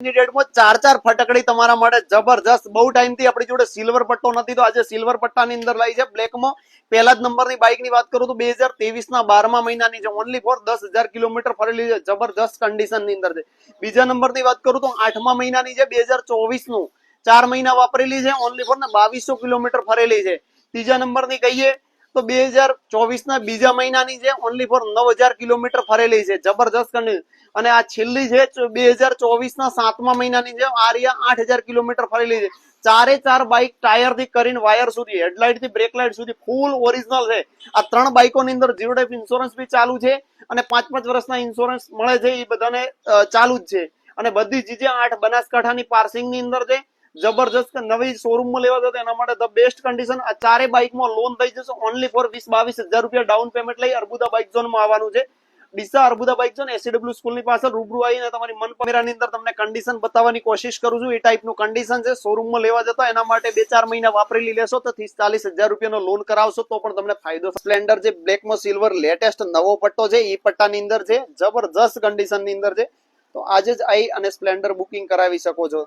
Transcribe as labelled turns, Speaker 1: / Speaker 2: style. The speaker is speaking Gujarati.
Speaker 1: ડેટમાં 4 ફટકડી તમારા માટે જબરજસ્ત. બહુ ટાઈમથી આપણી જોડે સિલ્વર પટ્ટો નથી, તો આજે સિલ્વર પટ્ટાની અંદર લાવી છે બ્લેકમાં. પહેલા જ નંબરની બાઇકની વાત કરું તો 2023ના 12મા મહિનાની છે. ઓનલી ફોર 10,000 કિલોમીટર ફરેલી છે. જબરજસ્ત કન્ડિશનની અંદર છે. બીજા નંબરની વાત કરું તો 8મા મહિનાની છે, 2024નું. 4 મહિના વાપરેલી છે. ઓનલી ફોર 2200 કિલોમીટર ફરેલી છે. ત્રીજા નંબરની કહીએ તો 2024ના બીજા મહિનાની છે. ઓનલી ફોર 9000 કિલોમીટર ફરેલી છે. જબરજસ્ત કન્ડિશન. અને આ છેલ્લી છે 2024ના 7મા મહિનાની છે. આ રહ્યા 8000 કિલોમીટર ફરેલી છે. 4 બાઇક ટાયર થી કરીને વાયર સુધી, હેડલાઇટ થી બ્રેક લાઇટ સુધી ફૂલ ઓરિજિનલ છે. આ 3 બાઇકોની અંદર ઝીરો ટાઈપ ઇન્સ્યોરન્સ બી ચાલુ છે અને 5 વર્ષના ઇન્સ્યોરન્સ મળે છે. એ બધાને ચાલુ જ છે. અને બધી જીજે 8 બનાસકાંઠાની પાર્સિંગ ની અંદર છે. જબરજસ્ત નવી શોરૂમમાં લેવા જતો એના માટે ધ બેસ્ટ કન્ડિશન. આ 4 બાઇકમાં લોન થઈ જશે ઓનલી ફોર 20-22 હજાર ડાઉન પેમેન્ટ લઈ અર્બુદા બાઇક ઝોનમાં આવવાનું છે. ડીસા અર્બુદા બાઇક ઝોન એસસીડબ્લ્યુ સ્કૂલની પાછળ રૂબરૂ આવીને તમારી મન પમેરાની અંદર તમને કન્ડિશન બતાવવાની કોશિશ કરું છું. એ ટાઈપનું કન્ડિશન છે. શોરૂમમાં લેવા જતા એના માટે 2-4 મહિના વાપરેલી લેશો તો 30-40 હજાર રૂપિયાનો લોન કરાવશો તો પણ તમને ફાયદો. સ્પ્લેન્ડર જે બ્લેકમાં સિલ્વર લેટેસ્ટ નવો પટ્ટો છે એ પટ્ટાની અંદર છે. જબરજસ્ત કન્ડિશનની અંદર છે. તો આજે જ આવી અને સ્પ્લેન્ડર બુકિંગ કરાવી શકો છો.